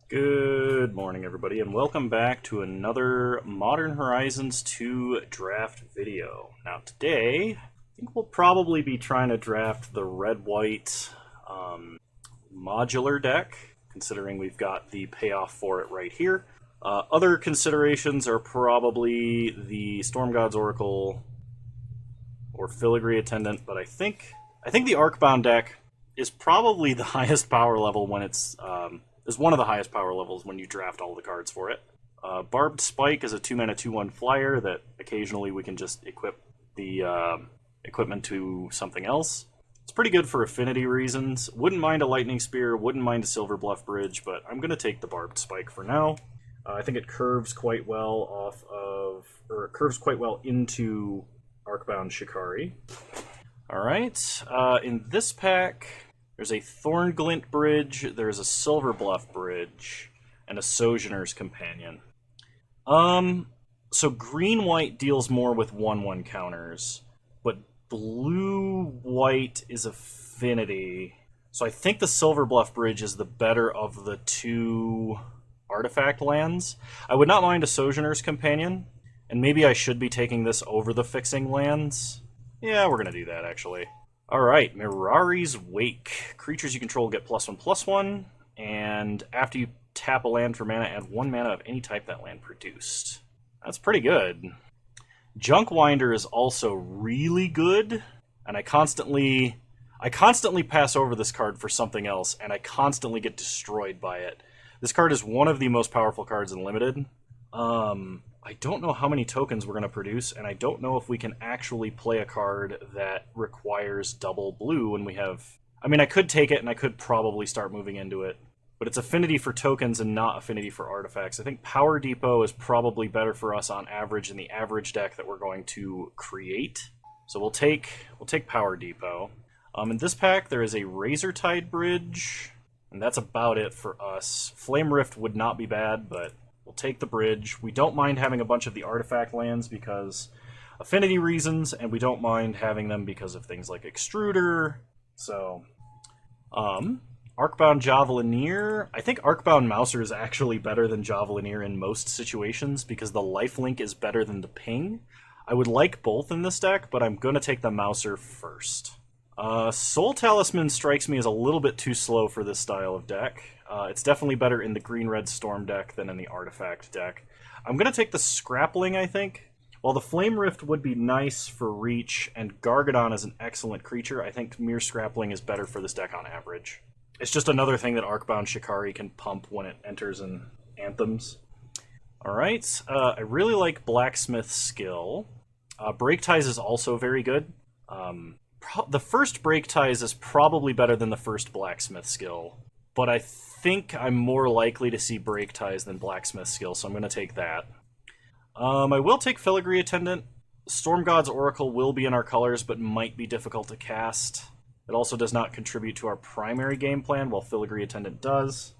Good morning, everybody, and welcome back to another Modern Horizons 2 draft video. Now, today, I think we'll probably be trying to draft the red-white modular deck, considering we've got the payoff for it right here. Other considerations are probably the Storm God's Oracle or Filigree Attendant, but I think the Arcbound deck is probably the highest power level when it's is one of the highest power levels when you draft all the cards for it. Barbed Spike is a 2-mana 2/1 flyer that occasionally we can just equip the equipment to something else. It's pretty good for affinity reasons. Wouldn't mind a Lightning Spear, wouldn't mind a Silver Bluff Bridge, but I'm going to take the Barbed Spike for now. I think it curves quite well it curves quite well into Arcbound Shikari. Alright, in this pack, there's a Thornglint Bridge, there's a Silver Bluff Bridge, and a Sojourner's Companion. So green-white deals more with 1/1 counters, but blue-white is Affinity. So I think the Silver Bluff Bridge is the better of the two artifact lands. I would not mind a Sojourner's Companion, and maybe I should be taking this over the fixing lands. Yeah, we're going to do that, actually. Alright, Mirari's Wake. Creatures you control get +1/+1, and after you tap a land for mana, add 1 mana of any type that land produced. That's pretty good. Junkwinder is also really good, and I constantly pass over this card for something else, and I constantly get destroyed by it. This card is one of the most powerful cards in Limited. I don't know how many tokens we're going to produce, and I don't know if we can actually play a card that requires double blue when we have... I mean, I could take it, and I could probably start moving into it, but it's affinity for tokens and not affinity for artifacts. I think Power Depot is probably better for us on average in the average deck that we're going to create. So we'll take Power Depot. In this pack, there is a Razortide Bridge, and that's about it for us. Flame Rift would not be bad, but... we'll take the bridge. We don't mind having a bunch of the artifact lands because affinity reasons, and we don't mind having them because of things like Extruder. So, Arcbound Javelineer. I think Arcbound Mouser is actually better than Javelineer in most situations because the lifelink is better than the ping. I would like both in this deck, but I'm going to take the Mouser first. Soul Talisman strikes me as a little bit too slow for this style of deck. It's definitely better in the green-red Storm deck than in the Artifact deck. I'm going to take the Scrappling, I think. While the Flame Rift would be nice for reach, and Gargadon is an excellent creature, I think mere Scrappling is better for this deck on average. It's just another thing that Arcbound Shikari can pump when it enters in Anthems. Alright, I really like Blacksmith Skill. Break Ties is also very good. The first Break Ties is probably better than the first Blacksmith Skill, but I think I'm more likely to see Break Ties than Blacksmith Skill, so I'm going to take that. I will take Filigree Attendant. Storm God's Oracle will be in our colors, but might be difficult to cast. It also does not contribute to our primary game plan, while Filigree Attendant does.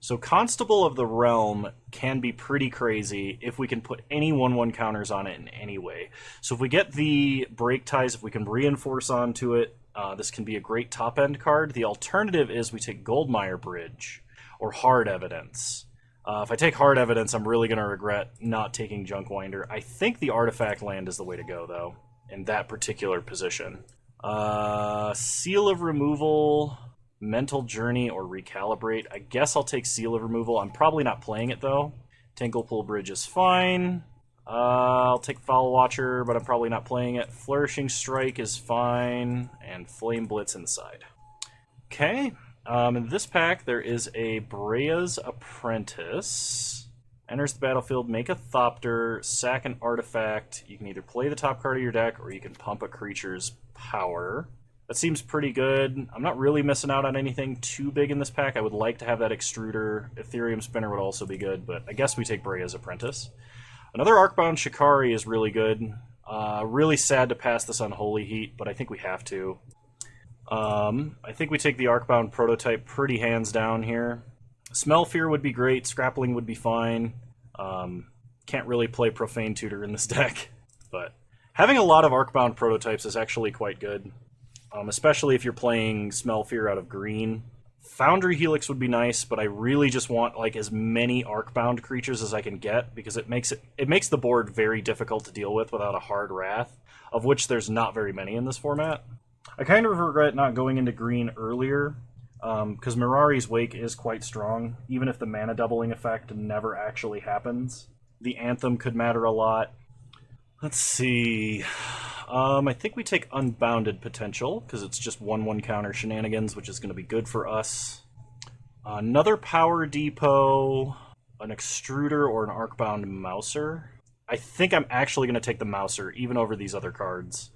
So Constable of the Realm can be pretty crazy if we can put any 1/1 counters on it in any way. So if we get the Break Ties, if we can reinforce onto it, this can be a great top-end card. The alternative is we take Goldmire Bridge or Hard Evidence. If I take Hard Evidence, I'm really going to regret not taking Junkwinder. I think the Artifact land is the way to go, though, in that particular position. Seal of Removal, Mental Journey, or Recalibrate. I guess I'll take Seal of Removal. I'm probably not playing it, though. Tinklepool Bridge is fine. I'll take Foul Watcher, but I'm probably not playing it. Flourishing Strike is fine, and Flame Blitz inside. Okay, in this pack there is a Brea's Apprentice. Enters the battlefield, make a Thopter, sack an artifact. You can either play the top card of your deck, or you can pump a creature's power. That seems pretty good. I'm not really missing out on anything too big in this pack. I would like to have that Extruder. Ethereum Spinner would also be good, but I guess we take Brea's Apprentice. Another Arcbound Shikari is really good. Really sad to pass this on Holy Heat, but I think we have to. I think we take the Arcbound Prototype pretty hands down here. Smell Fear would be great. Scrappling would be fine. Can't really play Profane Tutor in this deck, but having a lot of Arcbound Prototypes is actually quite good. Especially if you're playing Smell Fear out of green. Foundry Helix would be nice, but I really just want like as many Arcbound creatures as I can get, because it makes the board very difficult to deal with without a hard Wrath, of which there's not very many in this format. I kind of regret not going into green earlier, because Mirari's Wake is quite strong, even if the mana doubling effect never actually happens. The Anthem could matter a lot. Let's see. I think we take Unbounded Potential, because it's just 1/1 counter shenanigans, which is going to be good for us. Another Power Depot, an Extruder, or an Arcbound Mouser. I think I'm actually going to take the Mouser, even over these other cards.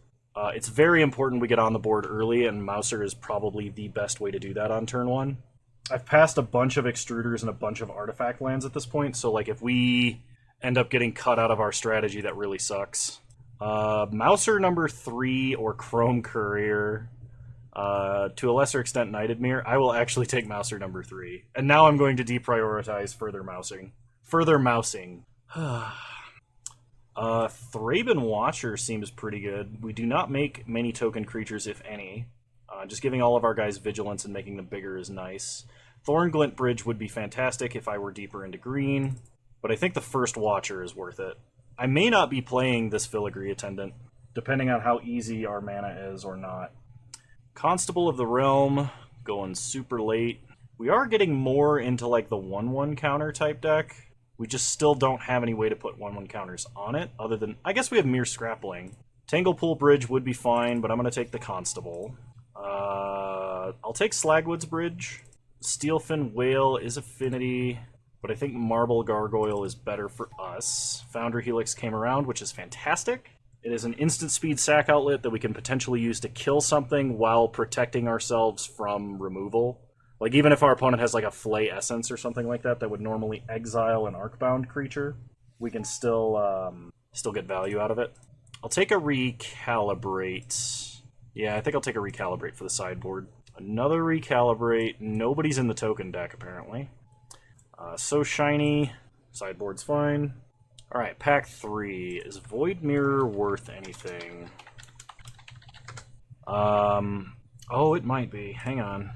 It's very important we get on the board early, and Mouser is probably the best way to do that on turn 1. I've passed a bunch of Extruders and a bunch of Artifact lands at this point, so like if we end up getting cut out of our strategy, that really sucks. Mouser number 3 or Chrome Courier, to a lesser extent Knighted Mirror. I will actually take Mouser number 3. And now I'm going to deprioritize further mousing. Thraben Watcher seems pretty good. We do not make many token creatures, if any. Just giving all of our guys vigilance and making them bigger is nice. Thornglint Bridge would be fantastic if I were deeper into green, but I think the first Watcher is worth it. I may not be playing this Filigree Attendant, depending on how easy our mana is or not. Constable of the Realm, going super late. We are getting more into like the 1/1 counter type deck. We just still don't have any way to put 1/1 counters on it, other than, I guess we have Mere Scrappling. Tanglepool Bridge would be fine, but I'm going to take the Constable. I'll take Slagwood's Bridge. Steelfin Whale is Affinity, but I think Marble Gargoyle is better for us. Foundry Helix came around, which is fantastic. It is an instant speed sack outlet that we can potentially use to kill something while protecting ourselves from removal. Like, even if our opponent has like a Flay Essence or something like that that would normally exile an Arcbound creature, we can still get value out of it. I'll take a Recalibrate. Yeah, I think I'll take a Recalibrate for the sideboard. Another Recalibrate. Nobody's in the token deck, apparently. So shiny. Sideboard's fine. Alright, pack 3. Is Void Mirror worth anything? Oh, it might be. Hang on.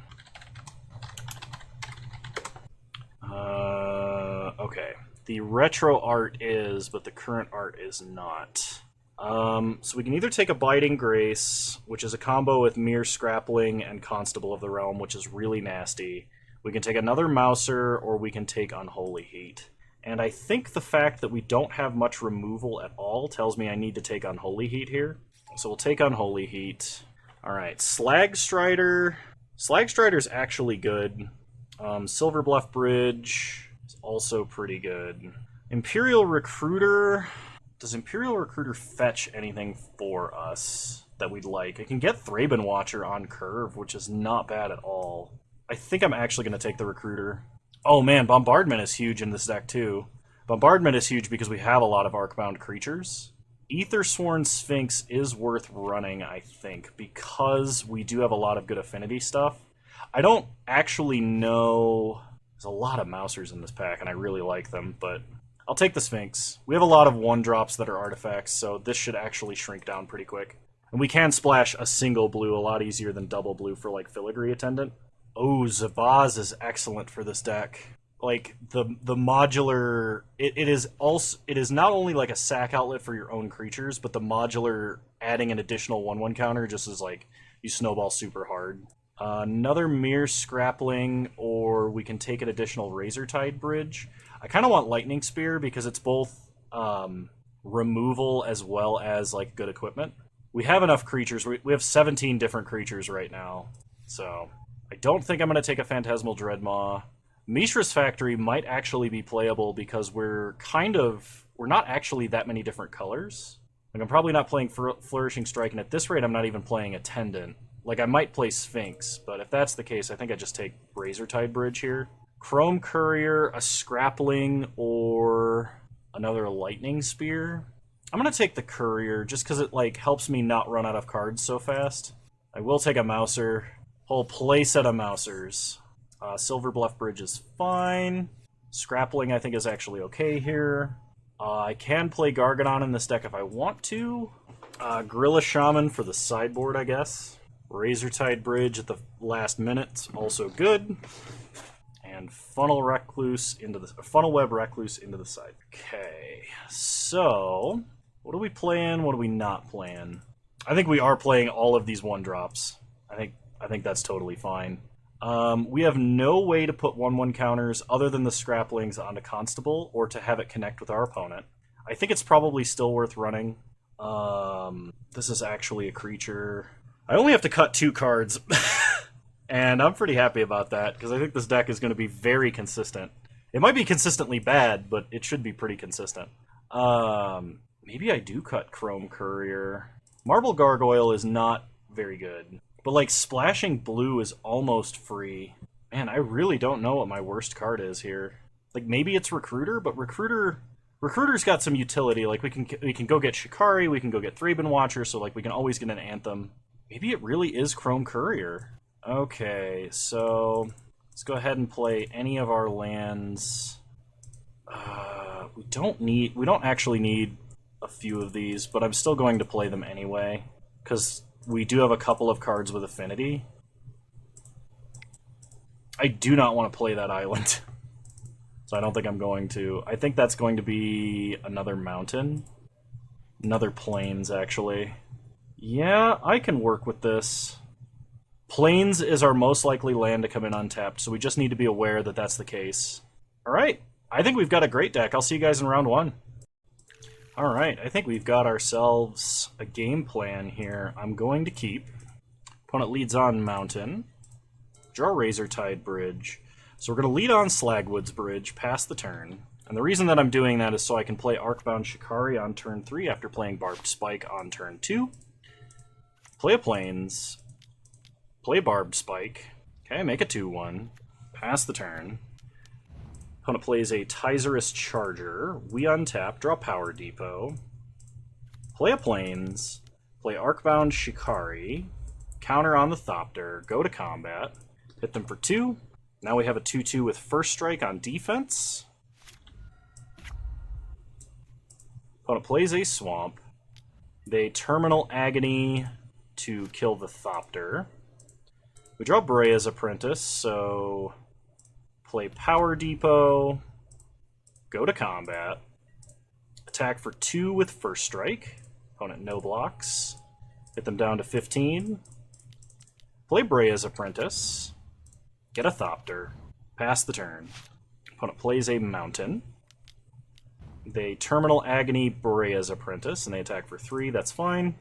Okay. The retro art is, but the current art is not. So we can either take Abiding Grace, which is a combo with Mere Scrappling and Constable of the Realm, which is really nasty. We can take another Mouser, or we can take Unholy Heat. And I think the fact that we don't have much removal at all tells me I need to take Unholy Heat here. So we'll take Unholy Heat. Alright, Slag Strider. Slag Strider's actually good. Silver Bluff Bridge is also pretty good. Imperial Recruiter. Does Imperial Recruiter fetch anything for us that we'd like? I can get Thraben Watcher on curve, which is not bad at all. I think I'm actually going to take the Recruiter. Oh man, Bombardment is huge in this deck too. Bombardment is huge because we have a lot of Arcbound creatures. Aethersworn Sphinx is worth running, I think, because we do have a lot of good affinity stuff. I don't actually know... There's a lot of Mousers in this pack, and I really like them, but I'll take the Sphinx. We have a lot of 1-drops that are artifacts, so this should actually shrink down pretty quick. And we can splash a single blue a lot easier than double blue for, like, Filigree Attendant. Oh, Zabaz is excellent for this deck. Like, the modular... It is not only, like, a sack outlet for your own creatures, but the modular adding an additional 1/1 counter just is, like, you snowball super hard. Another Mere Scrappling, or we can take an additional Razortide Bridge. I kind of want Lightning Spear because it's both removal as well as like good equipment. We have enough creatures. We have 17 different creatures right now. So I don't think I'm going to take a Phantasmal Dreadmaw. Mishra's Factory might actually be playable because we're not actually that many different colors. Like, I'm probably not playing Flourishing Strike, and at this rate I'm not even playing Attendant. Like, I might play Sphinx, but if that's the case, I think I just take Razortide Bridge here. Chrome Courier, a Scrappling, or another Lightning Spear. I'm going to take the Courier just because it like helps me not run out of cards so fast. I will take a Mouser. Whole playset of Mousers. Silver Bluff Bridge is fine. Scrappling I think is actually okay here. I can play Gargadon in this deck if I want to. Gorilla Shaman for the sideboard, I guess. Razortide Bridge at the last minute, also good. And Funnel Web Recluse into the side. Okay, so what are we playing? What are we not playing? I think we are playing all of these 1-drops. I think that's totally fine. We have no way to put 1/1 counters other than the Scraplings onto Constable or to have it connect with our opponent. I think it's probably still worth running. This is actually a creature. I only have to cut 2 cards, and I'm pretty happy about that because I think this deck is going to be very consistent. It might be consistently bad, but it should be pretty consistent. Maybe I do cut Chrome Courier. Marble Gargoyle is not very good. But, like, Splashing Blue is almost free. Man, I really don't know what my worst card is here. Like, maybe it's Recruiter, but Recruiter's got some utility. Like, we can go get Shikari, we can go get Thraben Watcher, so, like, we can always get an Anthem. Maybe it really is Chrome Courier. Okay, so let's go ahead and play any of our lands. We don't actually need a few of these, but I'm still going to play them anyway, because we do have a couple of cards with Affinity. I do not want to play that island, so I don't think I'm going to. I think that's going to be another mountain. Another plains, actually. Yeah, I can work with this. Plains is our most likely land to come in untapped, so we just need to be aware that that's the case. Alright, I think we've got a great deck. I'll see you guys in round 1. Alright, I think we've got ourselves a game plan here. I'm going to keep. Opponent leads on Mountain. Draw Razortide Bridge. So we're going to lead on Slagwoods Bridge, pass the turn. And the reason that I'm doing that is so I can play Arcbound Shikari on turn 3 after playing Barbed Spike on turn 2. Play a Plains. Play Barbed Spike. Okay, make a 2/1. Pass the turn. Opponent plays a Tyzerus Charger. We untap, draw Power Depot. Play a Plains. Play Arcbound Shikari. Counter on the Thopter. Go to combat. Hit them for 2. Now we have a 2/2 with First Strike on defense. Opponent plays a Swamp. They Terminal Agony to kill the Thopter. We draw Brea's Apprentice, so play Power Depot, go to combat, attack for 2 with First Strike. Opponent no blocks. Hit them down to 15. Play Brea's Apprentice, get a Thopter, pass the turn. Opponent plays a Mountain. They Terminal Agony Brea's Apprentice, and they attack for 3, that's fine.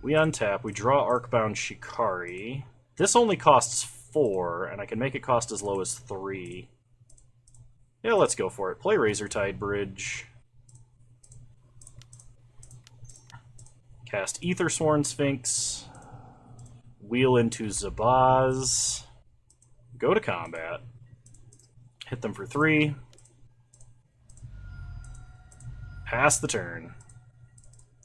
We untap, we draw Arcbound Shikari. This only costs 4, and I can make it cost as low as 3. Yeah, let's go for it. Play Razortide Bridge. Cast Aethersworn Sphinx. Wheel into Zabaz. Go to combat. Hit them for 3. Pass the turn.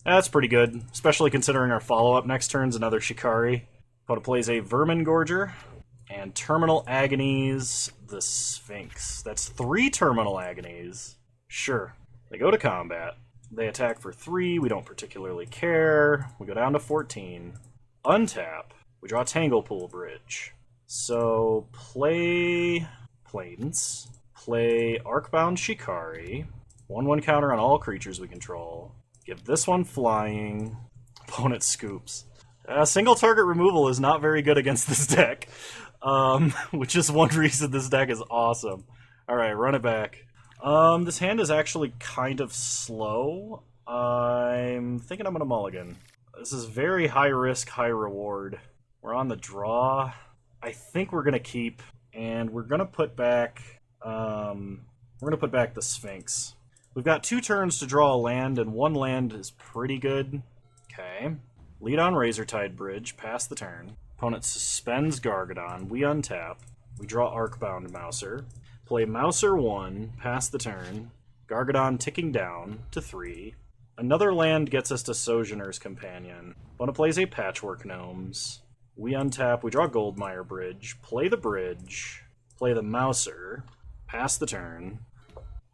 That's pretty good, especially considering our follow-up next turn's another Shikari. Opponent plays a Vermin Gorger, and Terminal Agonies the Sphinx. That's 3 Terminal Agonies. Sure. They go to combat. They attack for 3, we don't particularly care. We go down to 14. Untap. We draw Tanglepool Bridge. So, play Plains. Play Arcbound Shikari. 1/1 counter on all creatures we control. Give this one flying. Opponent scoops. Single target removal is not very good against this deck, which is one reason this deck is awesome. Alright, run it back. This hand is actually kind of slow. I'm thinking I'm going to mulligan. This is very high risk, high reward. We're on the draw. I think we're going to keep, and we're going to put back the Sphinx. We've got 2 turns to draw a land, and 1 land is pretty good. Okay. Lead on Razortide Bridge, pass the turn. Opponent suspends Gargadon. We untap. We draw Arcbound Mouser. Play Mouser 1, pass the turn. Gargadon ticking down to 3. Another land gets us to Sojourner's Companion. Opponent plays a Patchwork Gnomes. We untap. We draw Goldmire Bridge. Play the Bridge. Play the Mouser. Pass the turn.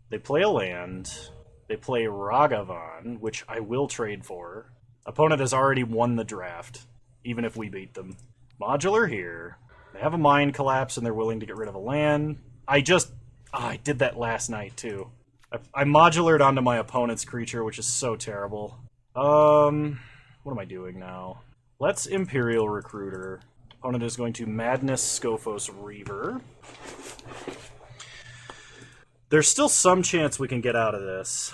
They play a land. They play Ragavan, which I will trade for. Opponent has already won the draft. even if we beat them. Modular here. They have a mind collapse and they're willing to get rid of a land. I did that last night too. I modulared onto my opponent's creature, which is so terrible. What am I doing now? Let's Imperial Recruiter. Opponent is going to Madness Scophos Reaver. There's still some chance we can get out of this,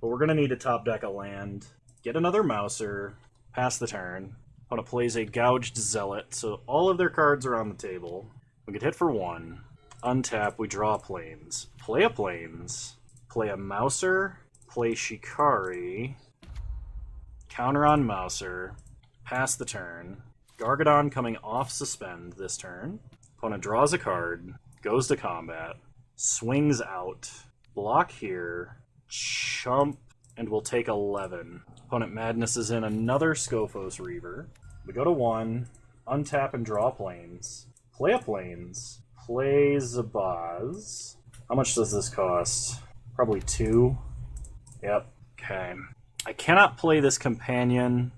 but we're going to need to top deck a land. Get another Mouser. Pass the turn. Opponent plays a Gouged Zealot, so all of their cards are on the table. We get hit for 1. Untap, we draw planes. Play a planes. Play a Mouser. Play Shikari. Counter on Mouser. Pass the turn. Gargadon coming off suspend this turn. Opponent draws a card. Goes to combat. Swings out. Block here. Chump. And we'll take 11. Opponent Madness is in another Scophos Reaver. We go to 1. Untap and draw planes. Play a planes. Play Zabaz. How much does this cost? Probably 2. Yep. Okay. I cannot play this companion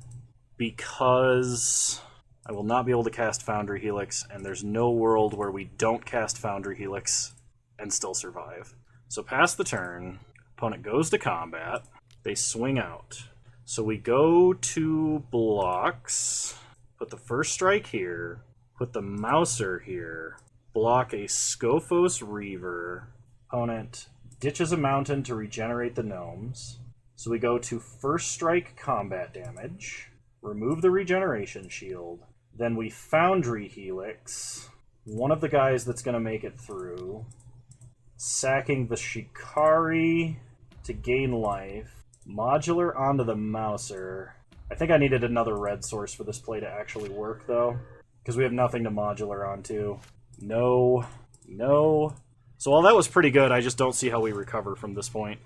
because I will not be able to cast Foundry Helix, and there's no world where we don't cast Foundry Helix and still survive. So pass the turn. Opponent goes to combat. They swing out. So we go to blocks. Put the first strike here. Put the Mouser here. Block a Scophos Reaver. Opponent ditches a mountain to regenerate the gnomes. So we go to first strike combat damage. Remove the regeneration shield. Then we Foundry Helix. One of the guys that's going to make it through. Sacking the Shikari to gain life. Modular onto the Mouser. I think I needed another red source for this play to actually work, though. Because we have nothing to modular onto. No. No. So while that was pretty good, I just don't see how we recover from this point.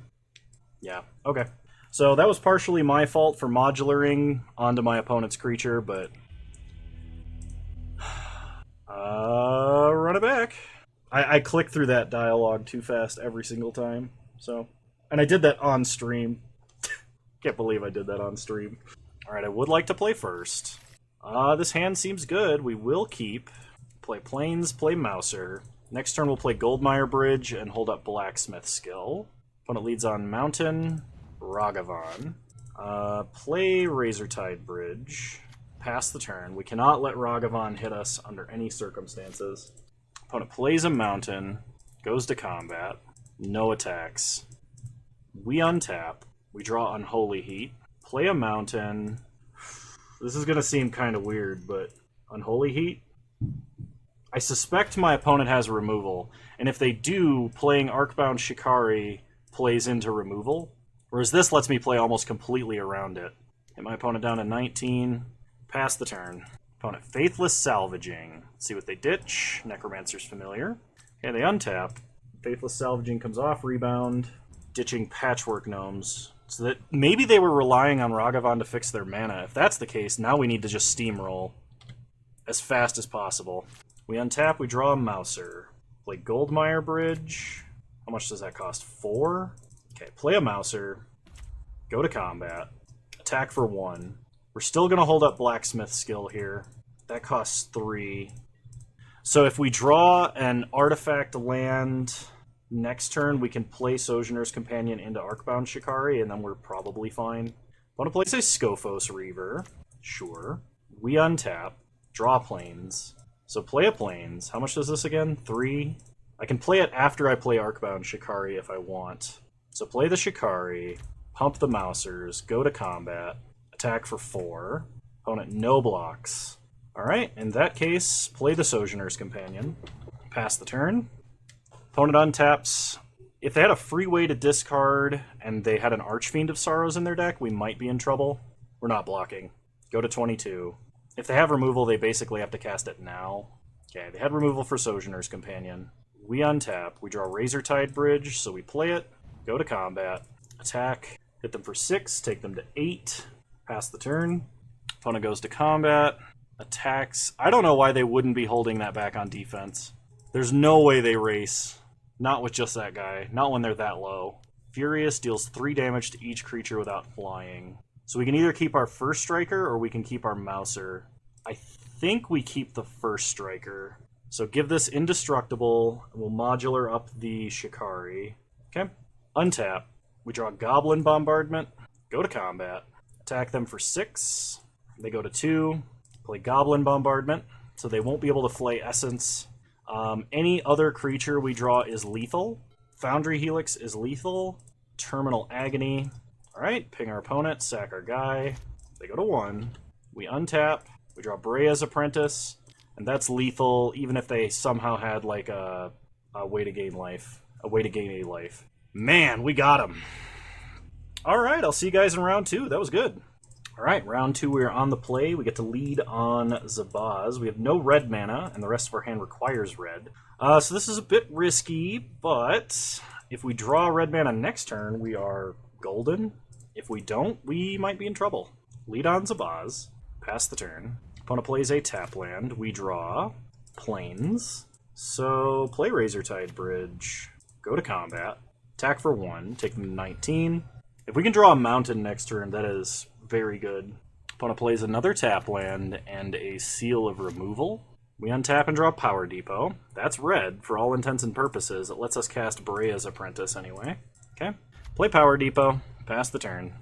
Yeah, okay. So that was partially my fault for modularing onto my opponent's creature, but... run it back. I click through that dialogue too fast every single time, so... And I did that on stream. Can't believe I did that on stream. Alright, I would like to play first. This hand seems good. We will keep. Play Plains, play Mouser. Next turn we'll play Goldmire Bridge and hold up Blacksmith Skill. Opponent leads on Mountain, Ragavan. Play Razortide Bridge. Pass the turn. We cannot let Ragavan hit us under any circumstances. Opponent plays a Mountain, goes to combat. No attacks. We untap. We draw Unholy Heat. Play a Mountain. This is going to seem kind of weird, but Unholy Heat? I suspect my opponent has removal, and if they do, playing Arcbound Shikari plays into removal, whereas this lets me play almost completely around it. Hit my opponent down to 19, pass the turn. Opponent Faithless Salvaging. Let's see what they ditch. Necromancer's Familiar. Okay, they untap. Faithless Salvaging comes off, rebound, ditching Patchwork Gnomes. So that maybe they were relying on Ragavan to fix their mana. If that's the case, now we need to just steamroll as fast as possible. We untap, we draw a Mouser. Play Goldmire Bridge. How much does that cost? 4? Okay, play a Mouser. Go to combat. Attack for 1. We're still going to hold up Blacksmith Skill here. That costs 3. So if we draw an artifact land next turn, we can play Sojourner's Companion into Arcbound Shikari, and then we're probably fine. Want to play, say, Scophos Reaver. Sure. We untap. Draw planes. So play a planes. How much does this again? 3. I can play it after I play Arcbound Shikari if I want. So play the Shikari, pump the Mousers, go to combat, attack for 4. Opponent no blocks. Alright, in that case, play the Sojourner's Companion. Pass the turn. Opponent untaps. If they had a free way to discard and they had an Archfiend of Sorrows in their deck, we might be in trouble. We're not blocking. Go to 22. If they have removal, they basically have to cast it now. Okay, they had removal for Sojourner's Companion. We untap. We draw Razortide Bridge, so we play it. Go to combat. Attack. Hit them for 6. Take them to 8. Pass the turn. Opponent goes to combat. Attacks. I don't know why they wouldn't be holding that back on defense. There's no way they race. Not with just that guy. Not when they're that low. Furious deals 3 damage to each creature without flying. So we can either keep our first striker or we can keep our Mouser. think we keep the first striker. So give this indestructible. We'll modular up the Shikari. Okay. Untap. We draw Goblin Bombardment. Go to combat. Attack them for 6. They go to 2. Play Goblin Bombardment. So they won't be able to flay Essence. Any other creature we draw is lethal. Foundry Helix is lethal. Terminal Agony. Alright, ping our opponent, sack our guy. They go to 1. We untap. We draw Brea's Apprentice. And that's lethal, even if they somehow had like a way to gain life. A way to gain a life. Man, we got him. Alright, I'll see you guys in round 2. That was good. Alright, round 2, we are on the play. We get to lead on Zabaz. We have no red mana, and the rest of our hand requires red. So this is a bit risky, but if we draw red mana next turn, we are golden. If we don't, we might be in trouble. Lead on Zabaz. Pass the turn. Opponent plays a tap land. We draw Plains. So play Razortide Bridge. Go to combat. Attack for 1. Take them to 19. If we can draw a mountain next turn, that is very good. Opponent plays another tap land and a Seal of Removal. We untap and draw Power Depot. That's red for all intents and purposes. It lets us cast Brea's Apprentice anyway. Okay. Play Power Depot. Pass the turn.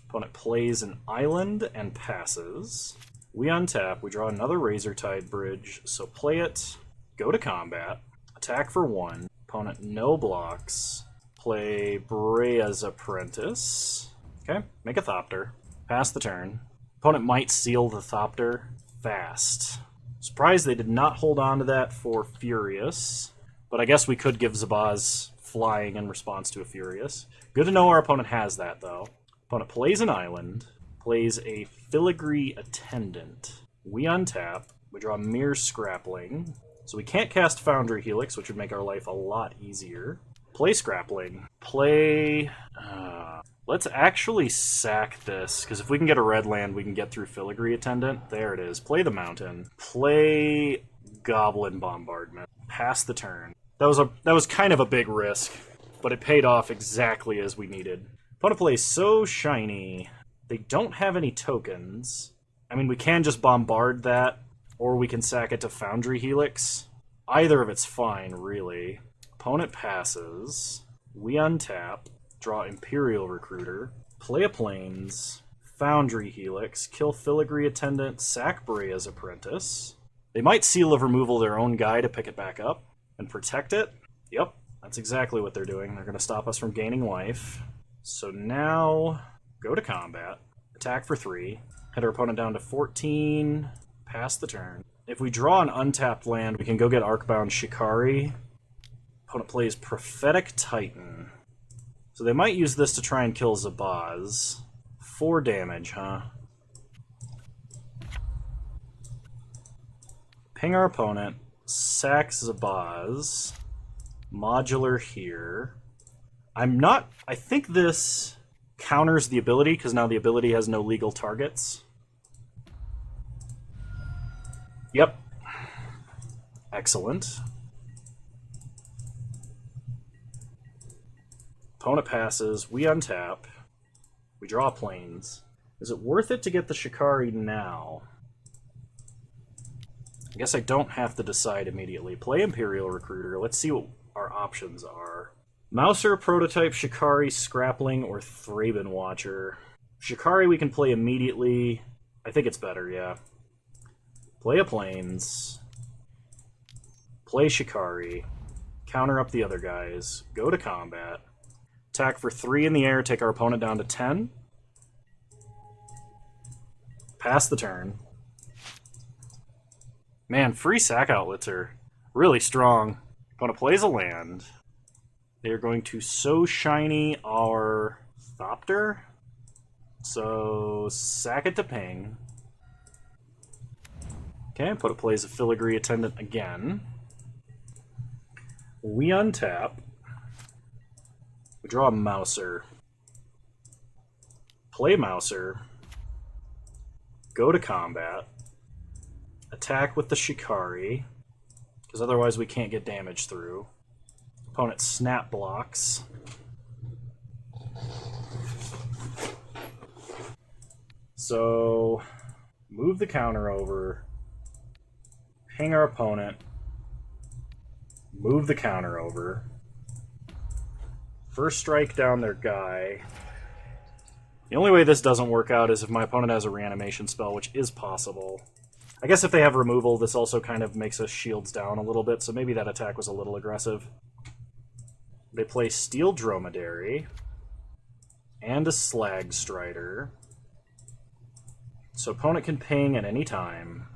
Opponent plays an island and passes. We untap. We draw another Razortide Bridge. So play it. Go to combat. Attack for 1. Opponent no blocks. Play Brea's Apprentice. Okay. Make a Thopter. Pass the turn. Opponent might seal the Thopter fast. Surprised they did not hold on to that for Furious. But I guess we could give Zabaz flying in response to a Furious. Good to know our opponent has that, though. Opponent plays an island. Plays a Filigree Attendant. We untap. We draw Mere Scrappling. So we can't cast Foundry Helix, which would make our life a lot easier. Play Scrappling. Play... let's actually sack this, because if we can get a red land, we can get through Filigree Attendant. There it is. Play the mountain. Play Goblin Bombardment. Pass the turn. That was kind of a big risk, but it paid off exactly as we needed. Opponent plays So Shiny. They don't have any tokens. I mean, we can just bombard that, or we can sack it to Foundry Helix. Either of it's fine, really. Opponent passes. We untap. Draw Imperial Recruiter, play a Plains, Foundry Helix, kill Filigree Attendant, sack Brea's Apprentice. They might Seal of Removal their own guy to pick it back up and protect it. Yep, that's exactly what they're doing. They're going to stop us from gaining life. So now, go to combat, attack for 3, hit our opponent down to 14, pass the turn. If we draw an untapped land, we can go get Arcbound Shikari. Opponent plays Prophetic Titan. So they might use this to try and kill Zabaz. 4 damage, huh? Ping our opponent. Sack Zabaz. Modular here. I think this counters the ability, because now the ability has no legal targets. Yep. Excellent. Opponent passes, we untap, we draw Plains. Is it worth it to get the Shikari now? I guess I don't have to decide immediately. Play Imperial Recruiter, let's see what our options are. Mouser, Prototype, Shikari, Scrappling, or Thraben Watcher. Shikari we can play immediately. I think it's better, yeah. Play a Plains. Play Shikari. Counter up the other guys. Go to combat. Attack for 3 in the air, take our opponent down to 10. Pass the turn. Man, free sack outlets are really strong. Opponent plays a land. They are going to So Shiny our Thopter. So sack it to ping. Okay, opponent plays a Filigree Attendant again. We untap. We draw a Mouser. Play Mouser. Go to combat. Attack with the Shikari, because otherwise we can't get damage through. Opponent snap blocks. So, move the counter over. ping our opponent, move the counter over, first strike down their guy. The only way this doesn't work out is if my opponent has a reanimation spell, which is possible. I guess if they have removal, this also kind of makes us shields down a little bit, so maybe that attack was a little aggressive. They play Steel Dromedary and a Slag Strider. So opponent can ping at any time.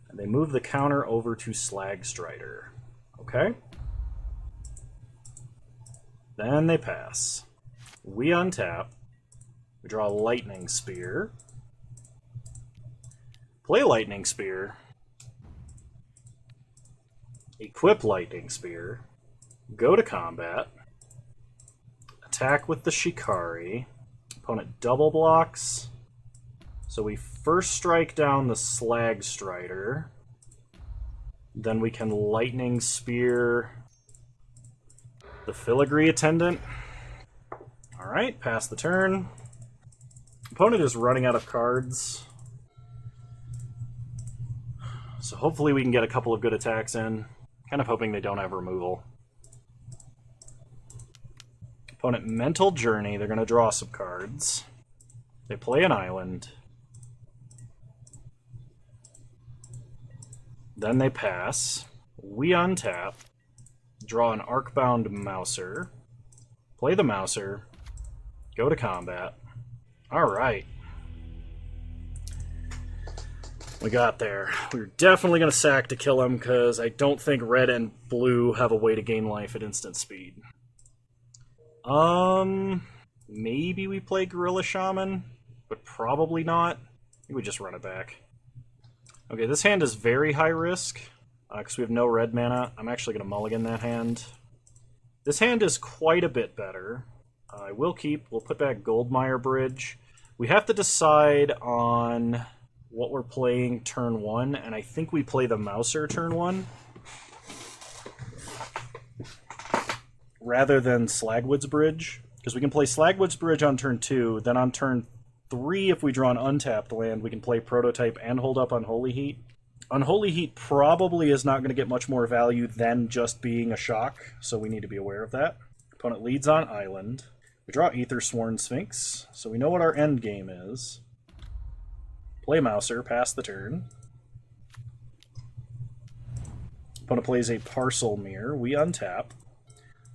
And they move the counter over to Slag Strider. Okay? Then they pass. We untap. We draw a Lightning Spear. Play Lightning Spear. Equip Lightning Spear. Go to combat. Attack with the Shikari. Opponent double blocks. So we first strike down the Slag Strider. Then we can Lightning Spear the Filigree Attendant. Alright, pass the turn. Opponent is running out of cards. So hopefully we can get a couple of good attacks in. Kind of hoping they don't have removal. Opponent Mental Journey. They're going to draw some cards. They play an island. Then they pass. We untap. Draw an Arcbound Mouser. Play the Mouser. Go to combat. Alright. We got there. We were definitely going to sack to kill him, because I don't think red and blue have a way to gain life at instant speed. Maybe we play Gorilla Shaman, but probably not. I think we just run it back. Okay, this hand is very high risk, because we have no red mana. I'm actually going to mulligan that hand. This hand is quite a bit better. I will keep. We'll put back Goldmire Bridge. We have to decide on what we're playing turn 1, and I think we play the Mouser turn 1. Rather than Slagwood's Bridge. Because we can play Slagwood's Bridge on turn 2, then on turn 3, if we draw an untapped land, we can play Prototype and hold up Unholy Heat. Unholy Heat probably is not going to get much more value than just being a shock, so we need to be aware of that. Opponent leads on Island. We draw Aethersworn Sphinx, so we know what our end game is. Play Mouser, pass the turn. Opponent plays a Parcel Mirror. We untap.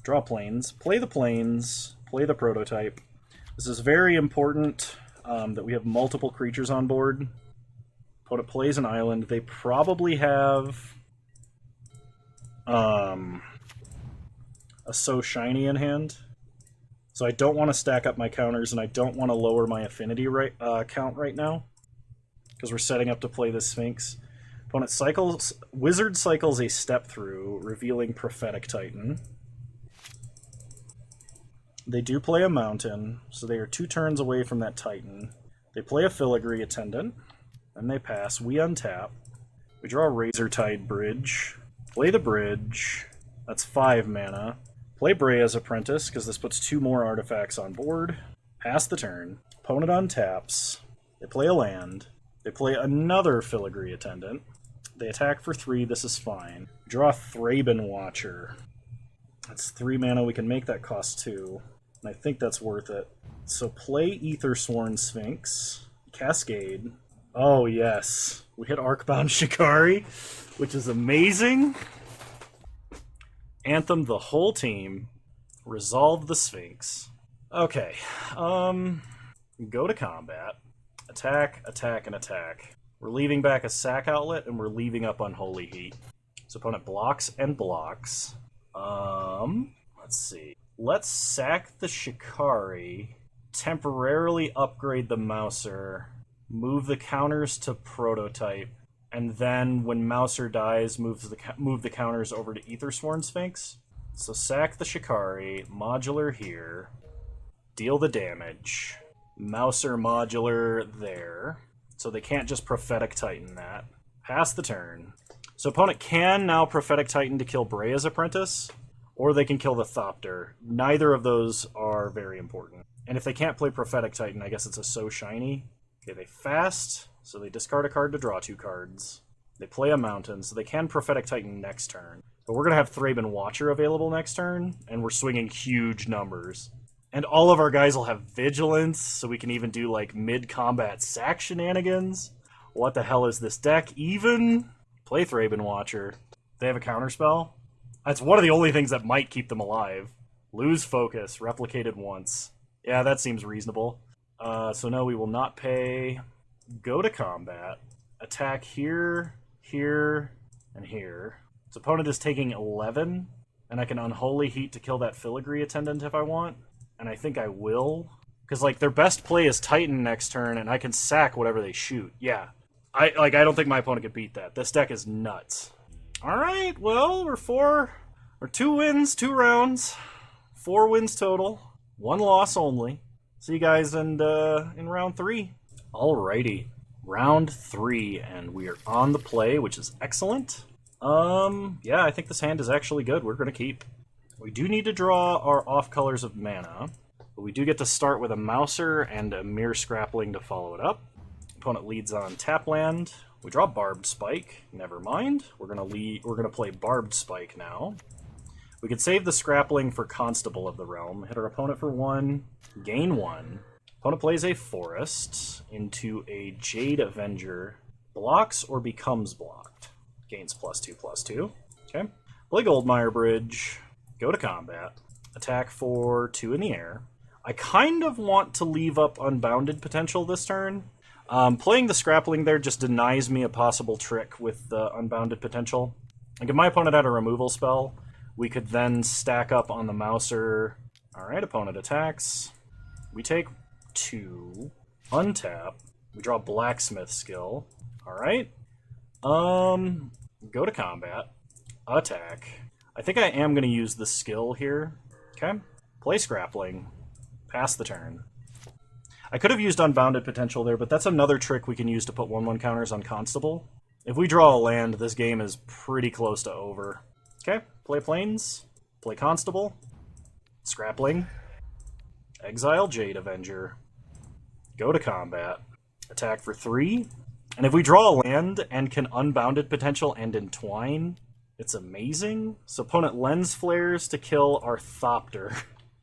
Draw planes. Play the planes. Play the Prototype. This is very important that we have multiple creatures on board. Opponent plays an island. They probably have a So Shiny in hand. So I don't want to stack up my counters, and I don't want to lower my Affinity count right now, because we're setting up to play the Sphinx. Opponent Wizard cycles a Step Through, revealing Prophetic Titan. They do play a Mountain, so they are 2 turns away from that Titan. They play a Filigree Attendant, and they pass. We untap. We draw a Razortide Bridge. Play the Bridge. That's 5 mana. Play Brea's Apprentice, because this puts 2 more artifacts on board. Pass the turn. Opponent untaps. They play a land. They play another Filigree Attendant. They attack for 3. This is fine. Draw Thraben Watcher. That's 3 mana. We can make that cost 2. And I think that's worth it. So play Aethersworn Sphinx. Cascade. Oh, yes. We hit Arcbound Shikari, which is amazing. Anthem the whole team. Resolve the Sphinx. Okay. Go to combat. Attack, attack, and attack. We're leaving back a sack outlet, and we're leaving up Unholy Heat. So opponent blocks and blocks. Let's see. Let's sack the Shikari, temporarily upgrade the Mouser, move the counters to Prototype, and then when Mouser dies, move the counters over to Aethersworn Sphinx. So sack the Shikari, Modular here, deal the damage, Mouser Modular there, so they can't just Prophetic Titan that. Pass the turn. So opponent can now Prophetic Titan to kill Brea's Apprentice, or they can kill the Thopter. Neither of those are very important. And if they can't play Prophetic Titan, I guess it's a So Shiny. Okay, they fast, so they discard a card to draw 2 cards. They play a mountain, so they can Prophetic Titan next turn. But we're going to have Thraben Watcher available next turn, and we're swinging huge numbers. And all of our guys will have Vigilance, so we can even do, like, mid-combat sack shenanigans. What the hell is this deck, even? Play Thraben Watcher. They have a counterspell? That's one of the only things that might keep them alive. Lose focus, replicated once. Yeah, that seems reasonable. So no, we will not pay. Go to combat. Attack here, here, and here. Its opponent is taking 11, and I can Unholy Heat to kill that Filigree Attendant if I want. And I think I will. Because, like, their best play is Titan next turn, and I can sack whatever they shoot. Yeah. I don't think my opponent could beat that. This deck is nuts. Alright, well, we're 2 wins, 2 rounds. 4 wins total. 1 loss only. See you guys in round 3. Alrighty. Round 3, and we are on the play, which is excellent. Yeah, I think this hand is actually good. We're going to keep. We do need to draw our off colors of mana, but we do get to start with a Mouser and a Mere Scrappling to follow it up. Opponent leads on tap land. We draw Barbed Spike. Never mind. We're gonna play Barbed Spike now. We could save the Scrappling for Constable of the Realm. Hit our opponent for 1, gain 1. Opponent plays a Forest into a Jade Avenger. Blocks or becomes blocked. Gains +2/+2. Okay. Play Goldmire Bridge. Go to combat. Attack for 2 in the air. I kind of want to leave up Unbounded potential this turn. Playing the Scrappling there just denies me a possible trick with the Unbounded potential. Like if my opponent had a removal spell, we could then stack up on the Mouser. Alright, opponent attacks. We take 2. Untap. We draw Blacksmith skill. Alright. Go to combat. Attack. I think I am going to use the skill here. Okay. Play Scrappling. Pass the turn. I could have used Unbounded potential there, but that's another trick we can use to put 1/1 counters on Constable. If we draw a land, this game is pretty close to over. Okay. Play Plains. Play Constable. Scrappling. Exile Jade Avenger. Go to combat. Attack for 3. And if we draw a land and can Unbounded potential and Entwine, it's amazing. So opponent Lens Flares to kill our Thopter.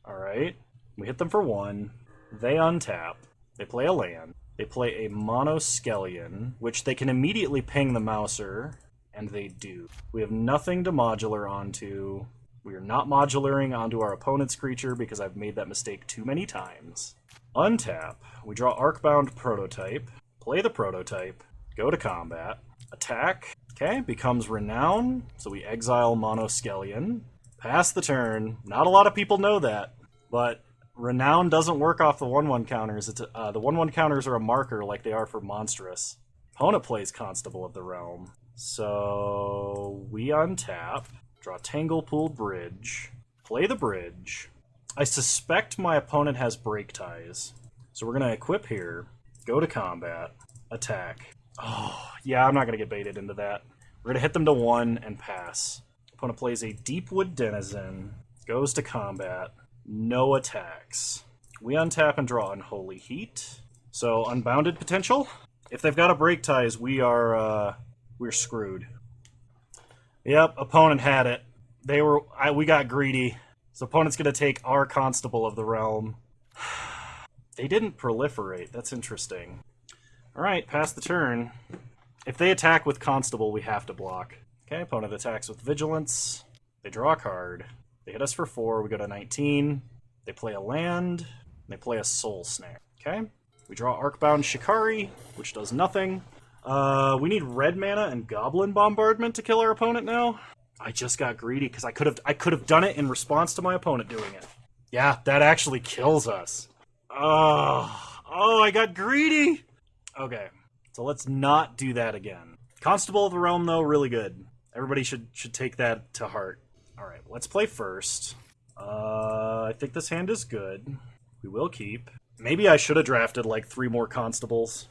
Alright. We hit them for 1. They untap. They play a land. They play a Monoskellion, which they can immediately ping the Mouser, and they do. We have nothing to modular onto. We are not modularing onto our opponent's creature because I've made that mistake too many times. Untap. We draw Arcbound Prototype. Play the Prototype. Go to combat. Attack. Okay, becomes Renown. So we exile Monoskellion. Pass the turn. Not a lot of people know that, but Renown doesn't work off the 1/1 counters. It's the 1/1 counters are a marker like they are for Monstrous. Opponent plays Constable of the Realm. So we untap. Draw Tanglepool Bridge. Play the Bridge. I suspect my opponent has Break Ties. So we're going to equip here. Go to combat. Attack. Oh, yeah, I'm not going to get baited into that. We're going to hit them to 1 and pass. Opponent plays a Deepwood Denizen. Goes to combat. No attacks. We untap and draw Unholy Heat. So Unbounded potential. If they've got a Break Ties, we're screwed. Yep, opponent had it. We got greedy. So opponent's going to take our Constable of the Realm. They didn't proliferate. That's interesting. Alright, pass the turn. If they attack with Constable, we have to block. Okay, opponent attacks with Vigilance. They draw a card. They hit us for 4. We go to 19. They play a land. They play a Soul Snare. Okay, we draw Arcbound Shikari, which does nothing. We need red mana and Goblin Bombardment to kill our opponent now. I just got greedy because I could have done it in response to my opponent doing it. Yeah, that actually kills us. Oh, I got greedy. Okay, so let's not do that again. Constable of the Realm, though, really good. Everybody should take that to heart. All right, let's play first. I think this hand is good. We will keep. Maybe I should have drafted like 3 more Constables.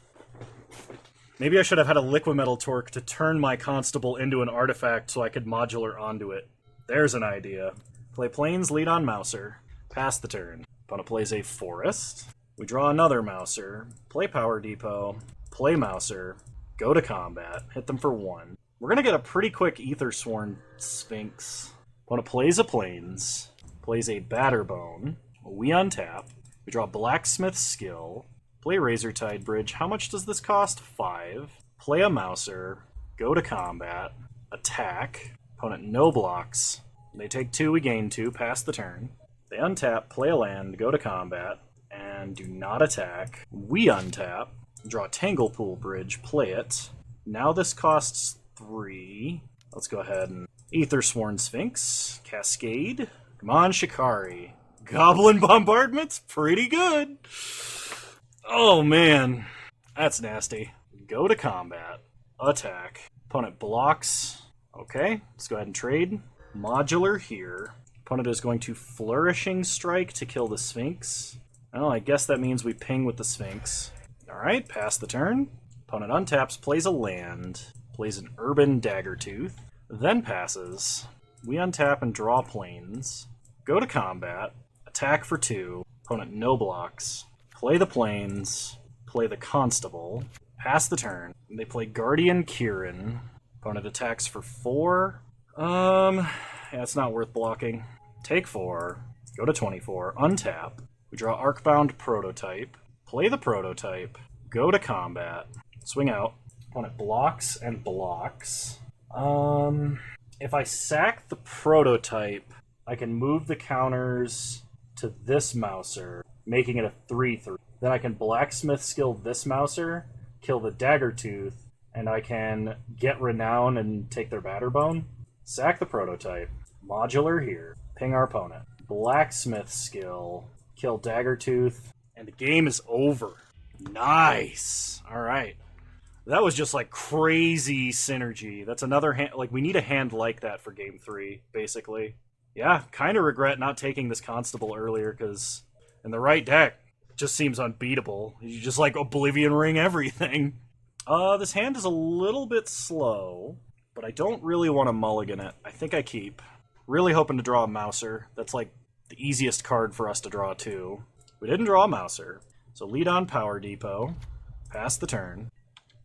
Maybe I should have had a Liquimetal Torque to turn my Constable into an artifact so I could modular onto it. There's an idea. Play Plains, lead on Mouser. Pass the turn. Opponent plays a Forest. We draw another Mouser. Play Power Depot. Play Mouser. Go to combat. Hit them for 1. We're going to get a pretty quick Aethersworn Sphinx. Opponent plays a Plains, plays a Batterbone. We untap. We draw Blacksmith Skill. Play Razortide Bridge. How much does this cost? 5. Play a Mouser. Go to combat. Attack. Opponent no blocks. They take 2, we gain 2, pass the turn. They untap, play a land, go to combat, and do not attack. We untap, draw Tanglepool Bridge, play it. Now this costs 3. Let's go ahead and Aethersworn Sphinx, Cascade. Come on, Shikari. Goblin Bombardment's pretty good. Oh man, that's nasty. Go to combat, attack. Opponent blocks. Okay, let's go ahead and trade. Modular here. Opponent is going to Flourishing Strike to kill the Sphinx. Well, I guess that means we ping with the Sphinx. Alright, pass the turn. Opponent untaps, plays a land, plays an Urban Daggertooth, then passes. We untap and draw Plains. Go to combat, attack for 2. Opponent no blocks. Play the Plains, play the Constable, pass the turn. They play Guardian Kieran. Opponent attacks for 4. Yeah, it's not worth blocking. Take 4, go to 24, untap. We draw Arcbound Prototype, play the Prototype, go to combat, swing out. Opponent blocks and blocks. If I sack the Prototype, I can move the counters to this Mouser, making it a 3/3. Then I can Blacksmith Skill this Mouser, kill the Daggertooth, and I can get Renown and take their Batterbone. Sack the Prototype. Modular here. Ping our opponent. Blacksmith Skill. Kill Daggertooth. And the game is over. Nice. Alright. That was just like crazy synergy. That's another hand. Like, we need a hand like that for game 3, basically. Yeah, kind of regret not taking this Constable earlier, because in the right deck, it just seems unbeatable. You just like Oblivion Ring everything. This hand is a little bit slow, but I don't really want to mulligan it. I think I keep. Really hoping to draw a Mouser. That's like the easiest card for us to draw too. We didn't draw a Mouser. So lead on Power Depot. Pass the turn.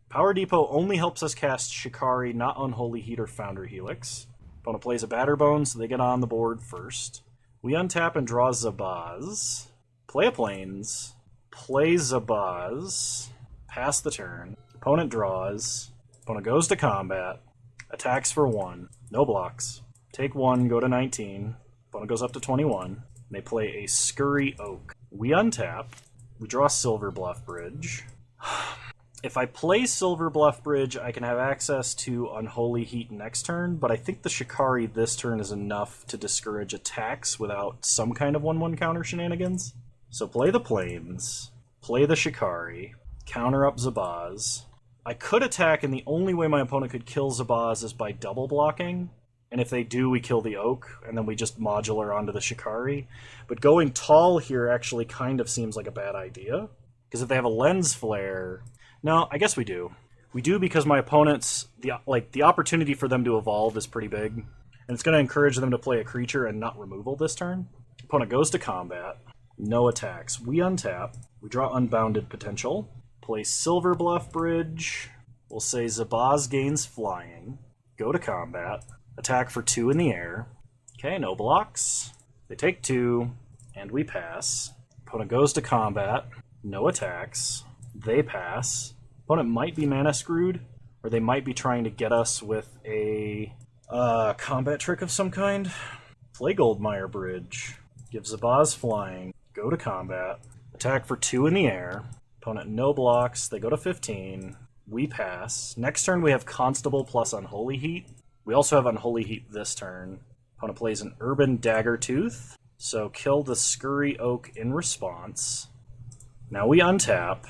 Power Depot only helps us cast Shikari, not Unholy Heat or Foundry Helix. Opponent plays a Batterbone, so they get on the board first. We untap and draw Zabaz. Play a Plains. Play Zabaz. Pass the turn. Opponent draws. Opponent goes to combat. Attacks for 1. No blocks. Take 1, go to 19. Opponent goes up to 21. They play a Scurry Oak. We untap. We draw Silver Bluff Bridge. If I play Silver Bluff Bridge, I can have access to Unholy Heat next turn, but I think the Shikari this turn is enough to discourage attacks without some kind of 1/1 counter shenanigans. So play the Plains. Play the Shikari. Counter up Zabaz. I could attack, and the only way my opponent could kill Zabaz is by double blocking. And if they do, we kill the Oak, and then we just modular onto the Shikari. But going tall here actually kind of seems like a bad idea. Because if they have a Lens Flare... No, I guess we do. We do because my opponents... The opportunity for them to evolve is pretty big. And it's going to encourage them to play a creature and not removal this turn. Opponent goes to combat. No attacks. We untap. We draw Unbounded Potential. Play Silver Bluff Bridge. We'll say Zabaz gains flying. Go to combat. Attack for 2 in the air. Okay, no blocks. They take 2, and we pass. Opponent goes to combat. No attacks. They pass. Opponent might be mana screwed, or they might be trying to get us with a combat trick of some kind. Play Goldmire Bridge. Give Zabaz flying. Go to combat. Attack for 2 in the air. Opponent no blocks. They go to 15. We pass. Next turn we have Constable plus Unholy Heat. We also have Unholy Heat this turn. Opponent plays an Urban Daggertooth. So kill the Scurry Oak in response. Now we untap.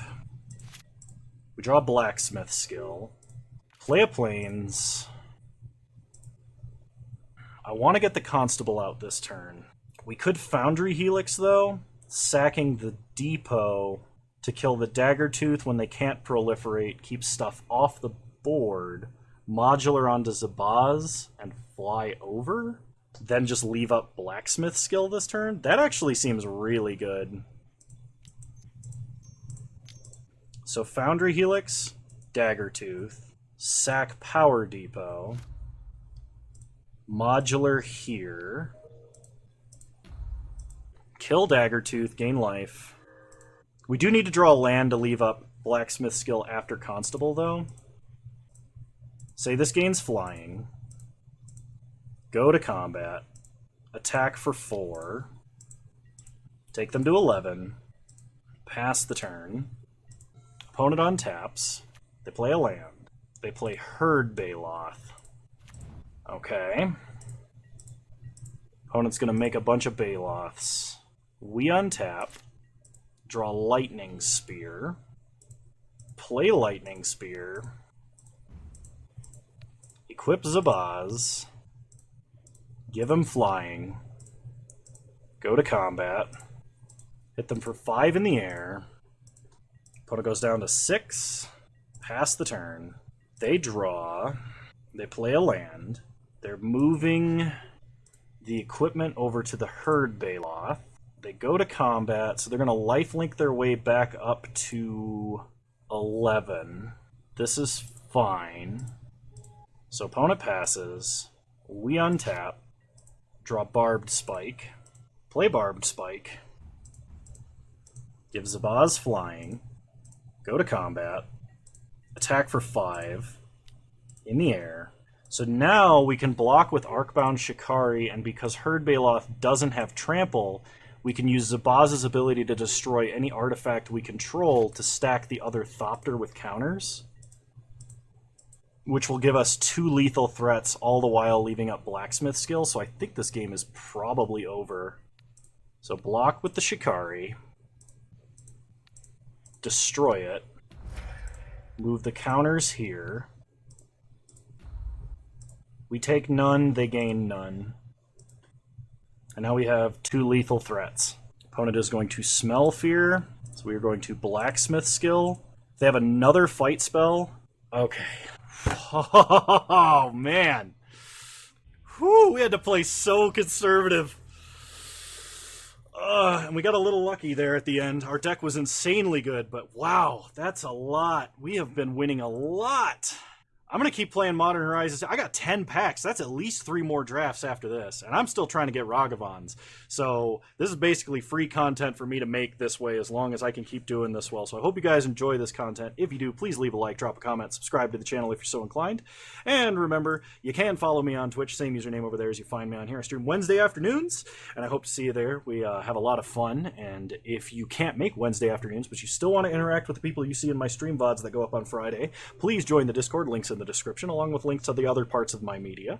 We draw Blacksmith Skill. Play a Plains. I want to get the Constable out this turn. We could Foundry Helix though, sacking the Depot to kill the Daggertooth when they can't proliferate, keep stuff off the board, modular onto Zabaz, and fly over, then just leave up Blacksmith Skill this turn. That actually seems really good. So Foundry Helix, Daggertooth, sack Power Depot, Modular here, kill Daggertooth, gain life. We do need to draw land to leave up Blacksmith skill after Constable, though. Say this gains flying. Go to combat. Attack for 4. Take them to 11. Pass the turn. Opponent untaps. They play a land. They play Herd Baloth. Okay. Opponent's going to make a bunch of Baloths. We untap. Draw Lightning Spear. Play Lightning Spear. Equip Zabaz. Give him flying. Go to combat. Hit them for 5 in the air. Opponent goes down to 6. Pass the turn. They draw. They play a land. They're moving the equipment over to the Herd Baloth. They go to combat, so they're going to lifelink their way back up to 11. This is fine. So opponent passes. We untap. Draw Barbed Spike. Play Barbed Spike. Give Zabaz flying. Go to combat. Attack for 5. In the air. So now we can block with Arcbound Shikari, and because Herd Baloth doesn't have trample, we can use Zabaz's ability to destroy any artifact we control to stack the other Thopter with counters, which will give us 2 lethal threats, all the while leaving up Blacksmith skill, so I think this game is probably over. So block with the Shikari, destroy it, move the counters here. We take none, they gain none. And now we have 2 lethal threats. Opponent is going to Smell Fear, so we are going to Blacksmith skill. If they have another fight spell, okay. Oh, man. Whew, we had to play so conservative. And we got a little lucky there at the end. Our deck was insanely good, but wow, that's a lot. We have been winning a lot. I'm going to keep playing Modern Horizons. I got 10 packs. That's at least 3 more drafts after this. And I'm still trying to get Ragavans. So this is basically free content for me to make this way as long as I can keep doing this well. So I hope you guys enjoy this content. If you do, please leave a like, drop a comment, subscribe to the channel if you're so inclined. And remember, you can follow me on Twitch. Same username over there as you find me on here. I stream Wednesday afternoons, and I hope to see you there. We have a lot of fun. And if you can't make Wednesday afternoons, but you still want to interact with the people you see in my stream VODs that go up on Friday, please join the Discord. Links in the description, along with links to the other parts of my media.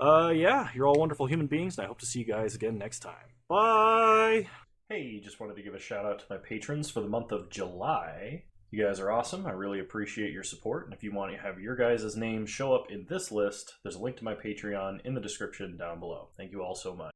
Yeah, you're all wonderful human beings, and I hope to see you guys again next time. Bye! Hey, just wanted to give a shout out to my patrons for the month of July. You guys are awesome. I really appreciate your support, and if you want to have your guys' names show up in this list, there's a link to my Patreon in the description down below. Thank you all so much.